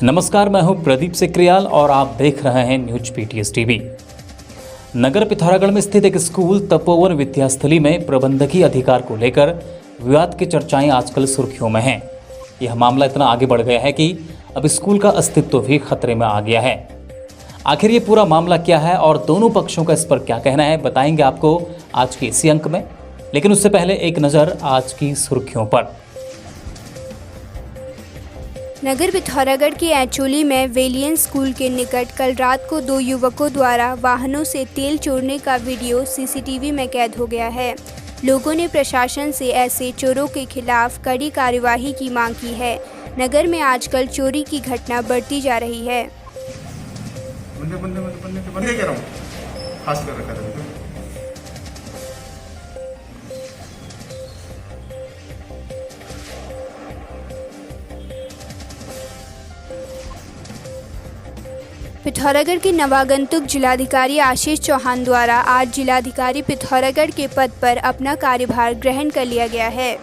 नमस्कार, मैं हूं प्रदीप सिक्रियाल और आप देख रहे हैं न्यूज पीटीएस टीवी। नगर पिथौरागढ़ में स्थित एक स्कूल तपोवन विद्यास्थली में प्रबंधकीय अधिकार को लेकर विवाद की चर्चाएं आजकल सुर्खियों में हैं। यह मामला इतना आगे बढ़ गया है कि अब स्कूल का अस्तित्व भी खतरे में आ गया है। आखिर ये पूरा मामला क्या है और दोनों पक्षों का इस पर क्या कहना है, बताएंगे आपको आज के इसी अंक में। लेकिन उससे पहले एक नज़र आज की सुर्खियों पर। नगर पिथौरागढ़ के एचोली में वेलियन स्कूल के निकट कल रात को 2 युवकों द्वारा वाहनों से तेल चोरने का वीडियो सीसीटीवी में कैद हो गया है। लोगों ने प्रशासन से ऐसे चोरों के खिलाफ कड़ी कार्यवाही की मांग की है। नगर में आजकल चोरी की घटना बढ़ती जा रही है। पिथौरागढ़ के नवागंतुक जिलाधिकारी आशीष चौहान द्वारा आज जिलाधिकारी पिथौरागढ़ के पद पर अपना कार्यभार ग्रहण कर लिया गया है।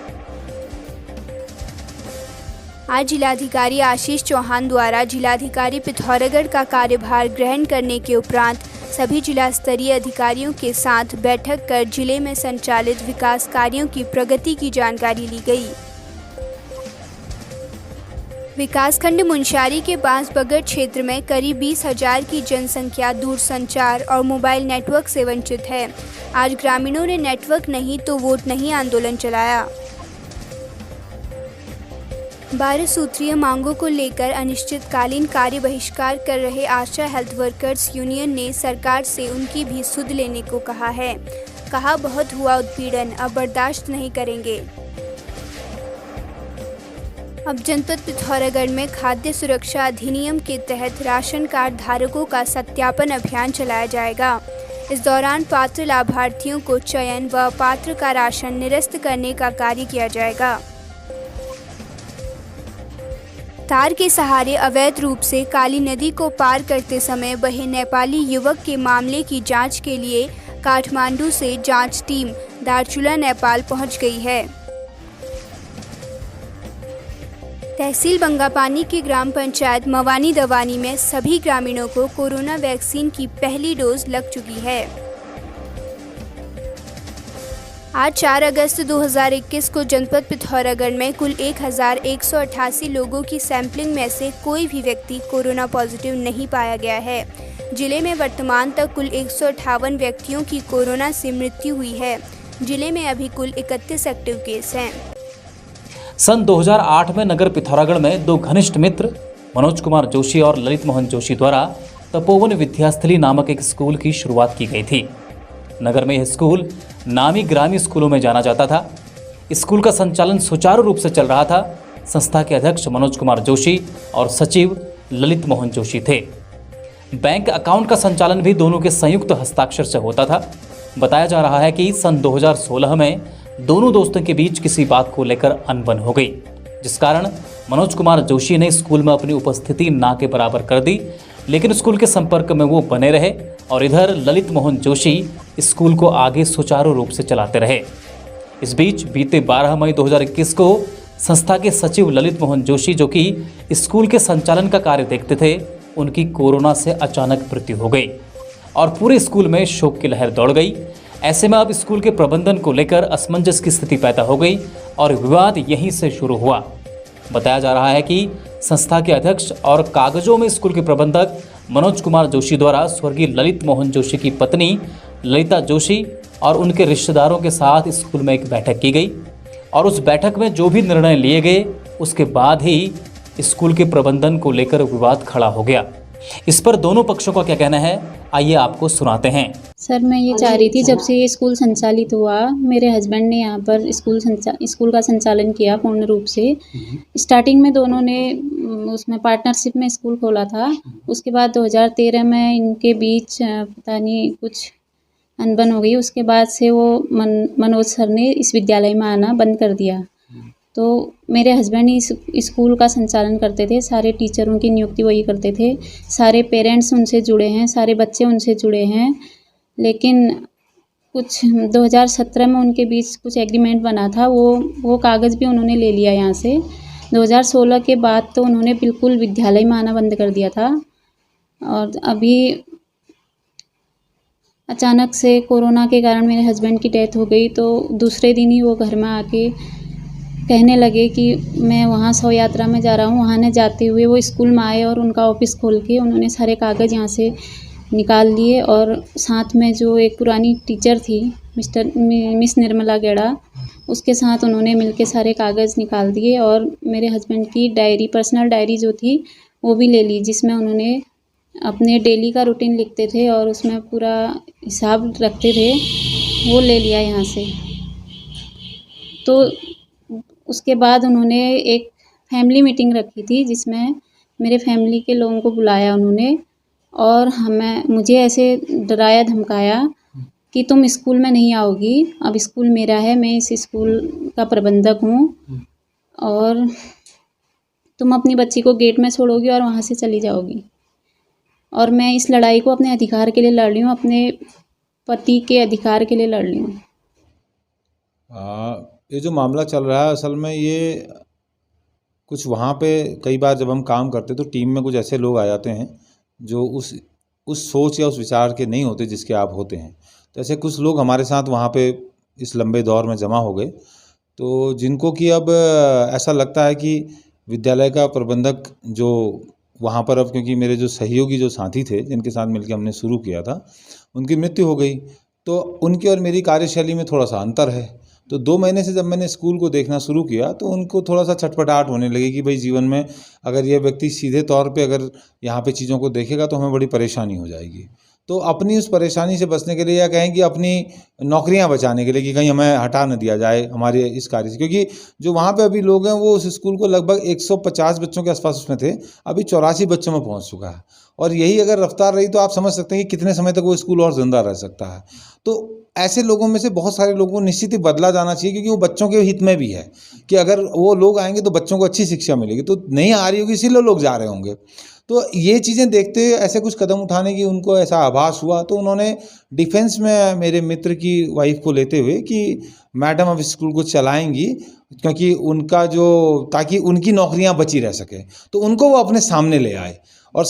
आज जिलाधिकारी आशीष चौहान द्वारा जिलाधिकारी पिथौरागढ़ का कार्यभार ग्रहण करने के उपरांत सभी जिला स्तरीय अधिकारियों के साथ बैठक कर जिले में संचालित विकास कार्यों की प्रगति की जानकारी ली गई। विकासखंड मुंशारी के बांसबगड़ क्षेत्र में करीब 20,000 की जनसंख्या दूरसंचार और मोबाइल नेटवर्क से वंचित है। आज ग्रामीणों ने नेटवर्क नहीं तो वोट नहीं आंदोलन चलाया। 12 सूत्रीय मांगों को लेकर अनिश्चितकालीन कार्य बहिष्कार कर रहे आशा हेल्थ वर्कर्स यूनियन ने सरकार से उनकी भी सुध लेने को कहा है। कहा, बहुत हुआ उत्पीड़न, अब बर्दाश्त नहीं करेंगे। अब जनपद पिथौरागढ़ में खाद्य सुरक्षा अधिनियम के तहत राशन कार्ड धारकों का सत्यापन अभियान चलाया जाएगा। इस दौरान पात्र लाभार्थियों को चयन व पात्र का राशन निरस्त करने का कार्य किया जाएगा। तार के सहारे अवैध रूप से काली नदी को पार करते समय बहे नेपाली युवक के मामले की जांच के लिए काठमांडू से जांच टीम दारचूला नेपाल पहुंच गई है। तहसील बंगापानी की ग्राम पंचायत मवानी दवानी में सभी ग्रामीणों को कोरोना वैक्सीन की पहली डोज लग चुकी है। आज 4 अगस्त 2021 को जनपद पिथौरागढ़ में कुल 1,188 लोगों की सैंपलिंग में से कोई भी व्यक्ति कोरोना पॉजिटिव नहीं पाया गया है। जिले में वर्तमान तक कुल 158 व्यक्तियों की कोरोना से मृत्यु हुई है। जिले में अभी कुल 31 एक्टिव केस हैं। सन 2008 में नगर पिथौरागढ़ में 2 घनिष्ठ मित्र मनोज कुमार जोशी और ललित मोहन जोशी द्वारा तपोवन विद्यास्थली नामक एक स्कूल की शुरुआत की गई थी। नगर में यह स्कूल नामी ग्रामीण स्कूलों में जाना जाता था। इस स्कूल का संचालन सुचारू रूप से चल रहा था। संस्था के अध्यक्ष मनोज कुमार जोशी और सचिव ललित मोहन जोशी थे। बैंक अकाउंट का संचालन भी दोनों के संयुक्त हस्ताक्षर से होता था। बताया जा रहा है कि सन 2016 में दोनों दोस्तों के बीच किसी बात को लेकर अनबन हो गई, जिस कारण मनोज कुमार जोशी ने स्कूल में अपनी उपस्थिति ना के बराबर कर दी। लेकिन स्कूल के संपर्क में वो बने रहे और इधर ललित मोहन जोशी स्कूल को आगे सुचारू रूप से चलाते रहे। इस बीच बीते 12 मई 2021 को संस्था के सचिव ललित मोहन जोशी, जो कि स्कूल के संचालन का कार्य देखते थे, उनकी कोरोना से अचानक मृत्यु हो गई और पूरे स्कूल में शोक की लहर दौड़ गई। ऐसे में अब स्कूल के प्रबंधन को लेकर असमंजस की स्थिति पैदा हो गई और विवाद यहीं से शुरू हुआ। बताया जा रहा है कि संस्था के अध्यक्ष और कागजों में स्कूल के प्रबंधक मनोज कुमार जोशी द्वारा स्वर्गीय ललित मोहन जोशी की पत्नी ललिता जोशी और उनके रिश्तेदारों के साथ स्कूल में एक बैठक की गई और उस बैठक में जो भी निर्णय लिए गए उसके बाद ही स्कूल के प्रबंधन को लेकर विवाद खड़ा हो गया। इस पर दोनों पक्षों का क्या कहना है, आइए आपको सुनाते हैं। सर, मैं ये चाह रही थी, जब से ये स्कूल संचालित हुआ, मेरे हस्बैंड ने यहाँ पर स्कूल का संचालन किया पूर्ण रूप से। स्टार्टिंग में दोनों ने उसमें पार्टनरशिप में स्कूल खोला था। उसके बाद 2013 में इनके बीच पता नहीं कुछ अनबन हो गई। उसके बाद से वो मनोज सर ने इस विद्यालय में आना बंद कर दिया। तो मेरे हस्बैंड इस स्कूल का संचालन करते थे, सारे टीचरों की नियुक्ति वही करते थे, सारे पेरेंट्स उनसे जुड़े हैं, सारे बच्चे उनसे जुड़े हैं। लेकिन कुछ 2017 में उनके बीच कुछ एग्रीमेंट बना था, वो कागज़ भी उन्होंने ले लिया यहाँ से। 2016 के बाद तो उन्होंने बिल्कुल विद्यालय में आना बंद कर दिया था। और अभी अचानक से कोरोना के कारण मेरे हस्बैंड की डेथ हो गई, तो दूसरे दिन ही वो घर में आके कहने लगे कि मैं वहाँ शव यात्रा में जा रहा हूँ। वहाँ न जाते हुए वो स्कूल में आए और उनका ऑफिस खोल के उन्होंने सारे कागज़ यहाँ से निकाल लिए, और साथ में जो एक पुरानी टीचर थी मिस निर्मला गेड़ा, उसके साथ उन्होंने मिलके सारे कागज़ निकाल दिए। और मेरे हस्बैंड की डायरी, पर्सनल डायरी जो थी वो भी ले ली, जिसमें उन्होंने अपने डेली का रूटीन लिखते थे और उसमें पूरा हिसाब रखते थे, वो ले लिया यहाँ से। तो उसके बाद उन्होंने एक फैमिली मीटिंग रखी थी, जिसमें मेरे फैमिली के लोगों को बुलाया उन्होंने, और मुझे ऐसे डराया धमकाया कि तुम स्कूल में नहीं आओगी, अब स्कूल मेरा है, मैं इस स्कूल का प्रबंधक हूँ, और तुम अपनी बच्ची को गेट में छोड़ोगी और वहाँ से चली जाओगी। और मैं इस लड़ाई को अपने अधिकार के लिए लड़ रही हूँ, अपने पति के अधिकार के लिए लड़ रही हूँ। ये जो मामला चल रहा है, असल में ये कुछ वहाँ पे कई बार जब हम काम करते तो टीम में कुछ ऐसे लोग आ जाते हैं जो उस सोच या उस विचार के नहीं होते जिसके आप होते हैं। तो ऐसे कुछ लोग हमारे साथ वहाँ पे इस लंबे दौर में जमा हो गए, तो जिनको कि अब ऐसा लगता है कि विद्यालय का प्रबंधक जो वहाँ पर, अब क्योंकि मेरे जो सहयोगी जो साथी थे जिनके साथ मिलकर हमने शुरू किया था, उनकी मृत्यु हो गई, तो उनकी और मेरी कार्यशैली में थोड़ा सा अंतर है। तो 2 महीने से जब मैंने स्कूल को देखना शुरू किया तो उनको थोड़ा सा छटपटाहट होने लगी कि भाई जीवन में अगर ये व्यक्ति सीधे तौर पे अगर यहाँ पे चीज़ों को देखेगा तो हमें बड़ी परेशानी हो जाएगी। तो अपनी उस परेशानी से बचने के लिए, या कहें कि अपनी नौकरियां बचाने के लिए कि कहीं हमें हटा न दिया जाए हमारे इस कार्य से, क्योंकि जो वहाँ पे अभी लोग हैं वो उस स्कूल को लगभग 150 बच्चों के आसपास उसमें थे, अभी 84 बच्चों में पहुँच चुका है। और यही अगर रफ्तार रही तो आप समझ सकते हैं कि कितने समय तक वो स्कूल और ज़िंदा रह सकता है। तो ऐसे लोगों में से बहुत सारे लोगों को निश्चित ही बदला जाना चाहिए, क्योंकि वो बच्चों के हित में भी है कि अगर वो लोग आएंगे तो बच्चों को अच्छी शिक्षा मिलेगी। तो नहीं आ रही होगी इसीलिए लोग जा रहे होंगे। तो ये चीज़ें देखते हुए ऐसे कुछ कदम उठाने की उनको ऐसा आभास हुआ, तो उन्होंने डिफेंस में मेरे मित्र की वाइफ को लेते हुए कि मैडम अब स्कूल को चलाएंगी, क्योंकि उनका जो, ताकि उनकी नौकरियां बची रह सके, तो उनको वो अपने सामने ले आए और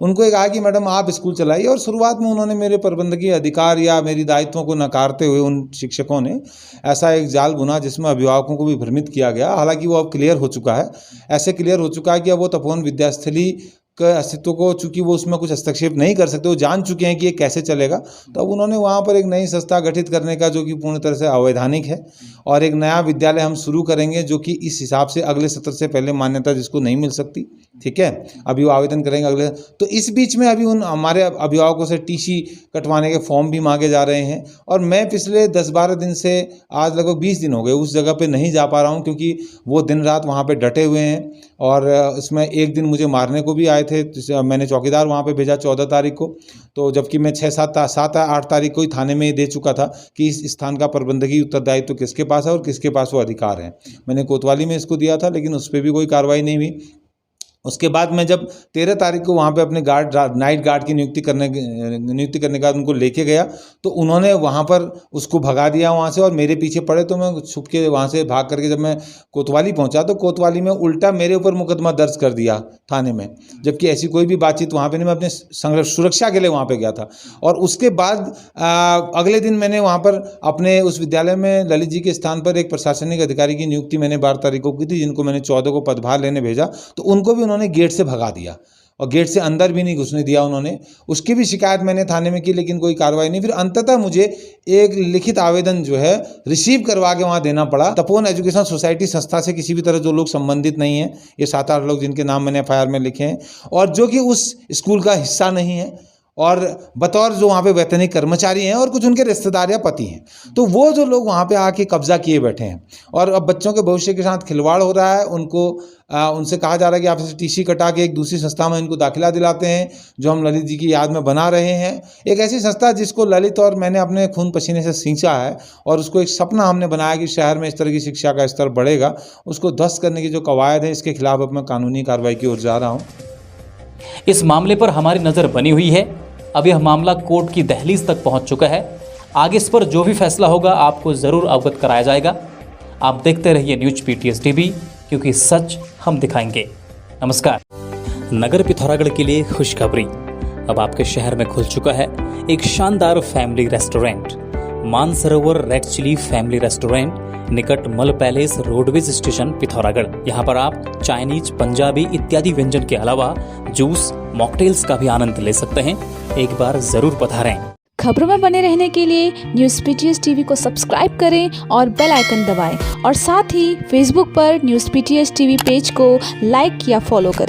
उनको एक कहा कि मैडम आप स्कूल चलाइए। और शुरुआत में उन्होंने मेरे प्रबंधकीय अधिकार या मेरी दायित्वों को नकारते हुए उन शिक्षकों ने ऐसा एक जाल बुना जिसमें अभिभावकों को भी भ्रमित किया गया। हालांकि वो अब क्लियर हो चुका है, ऐसे क्लियर हो चुका है कि अब वो तपोवन विद्यास्थली के अस्तित्व को, चूंकि वो उसमें कुछ हस्तक्षेप नहीं कर सकते, वो जान चुके हैं कि ये कैसे चलेगा, तो अब उन्होंने वहाँ पर एक नई संस्था गठित करने का, जो कि पूर्ण तरह से अवैधानिक है, और एक नया विद्यालय हम शुरू करेंगे जो कि इस हिसाब से अगले सत्र से पहले मान्यता जिसको नहीं मिल सकती, ठीक है, अभी वो आवेदन करेंगे अगले। तो इस बीच में अभी उन हमारे अभिभावकों से टीसी कटवाने के फॉर्म भी मांगे जा रहे हैं, और मैं पिछले 10-12 दिन से, आज लगभग 20 दिन हो गए, उस जगह पे नहीं जा पा रहा हूँ, क्योंकि वो दिन रात वहाँ पे डटे हुए हैं। और इसमें एक दिन मुझे मारने को भी आए थे, मैंने चौकीदार वहाँ पे भेजा 14 तारीख को, तो जबकि मैं 7-8 तारीख को ही थाने में दे चुका था कि इस स्थान का प्रबंधकीय उत्तरदायित्व तो किसके पास है और किसके पास वो अधिकार है। मैंने कोतवाली में इसको दिया था, लेकिन उस पर भी कोई कार्रवाई नहीं हुई। उसके बाद मैं जब 13 तारीख को वहाँ पे अपने नाइट गार्ड की नियुक्ति करने के बाद उनको लेके गया, तो उन्होंने वहाँ पर उसको भगा दिया वहाँ से और मेरे पीछे पड़े। तो मैं छुप के वहाँ से भाग करके जब मैं कोतवाली पहुँचा तो कोतवाली में उल्टा मेरे ऊपर मुकदमा दर्ज कर दिया थाने में, जबकि ऐसी कोई भी बातचीत वहाँ पे नहीं। मैं अपने सुरक्षा के लिए वहाँ पे गया था। और उसके बाद अगले दिन मैंने वहाँ पर अपने उस विद्यालय में ललित जी के स्थान पर एक प्रशासनिक अधिकारी की नियुक्ति मैंने 12 तारीख को की थी, जिनको मैंने 14 को पदभार लेने भेजा, तो उनको भी उन्होंने गेट से भगा दिया और गेट से अंदर भी नहीं घुसने दिया उन्होंने। उसकी भी शिकायत मैंने थाने में की, लेकिन कोई कार्रवाई नहीं। फिर अंततः मुझे एक लिखित आवेदन जो है रिसीव करवा के वहाँ देना पड़ा तपोवन एजुकेशन सोसाइटी संस्था से, किसी भी तरह जो लोग संबंधित नहीं हैं, ये 7-8 लोग जिनके नाम मैंने FIR में लिखे हैं और जो कि उस स्कूल का हिस्सा नहीं है और बतौर जो वहाँ पे वैतनिक कर्मचारी हैं और कुछ उनके रिश्तेदार या पति हैं। तो वो जो लोग वहाँ पे आके कब्जा किए बैठे हैं और अब बच्चों के भविष्य के साथ खिलवाड़ हो रहा है। उनसे कहा जा रहा है कि आप इसे TC कटा के एक दूसरी संस्था में इनको दाखिला दिलाते हैं, जो हम ललित जी की याद में बना रहे हैं। एक ऐसी संस्था जिसको ललित और मैंने अपने खून पसीने से सींचा है और उसको एक सपना हमने बनाया कि शहर में इस तरह की शिक्षा का स्तर बढ़ेगा, उसको ध्वस्त करने की जो कवायद है, इसके खिलाफ अब मैं कानूनी कार्रवाई की ओर जा रहा हूँ। इस मामले पर हमारी नज़र बनी हुई है। अब यह मामला कोर्ट की दहलीज तक पहुंच चुका है। आगे इस पर जो भी फैसला होगा आपको ज़रूर अवगत कराया जाएगा। आप देखते रहिए न्यूज PTS TV, क्योंकि सच हम दिखाएंगे। नमस्कार। नगर पिथौरागढ़ के लिए खुशखबरी, अब आपके शहर में खुल चुका है एक शानदार family restaurant, Mansarovar red chilli family restaurant, निकट मल पैलेस, रोडवेज स्टेशन, पिथौरागढ़। यहाँ पर आप चाइनीज, पंजाबी इत्यादि व्यंजन के अलावा जूस, मॉकटेल्स का भी आनंद ले सकते हैं। एक बार जरूर पधारें। खबरों में बने रहने के लिए न्यूज़ PTS TV को सब्सक्राइब करें और बेल आइकन दबाएं, और साथ ही फेसबुक पर न्यूज़ PTS TV पेज को लाइक या फॉलो करें।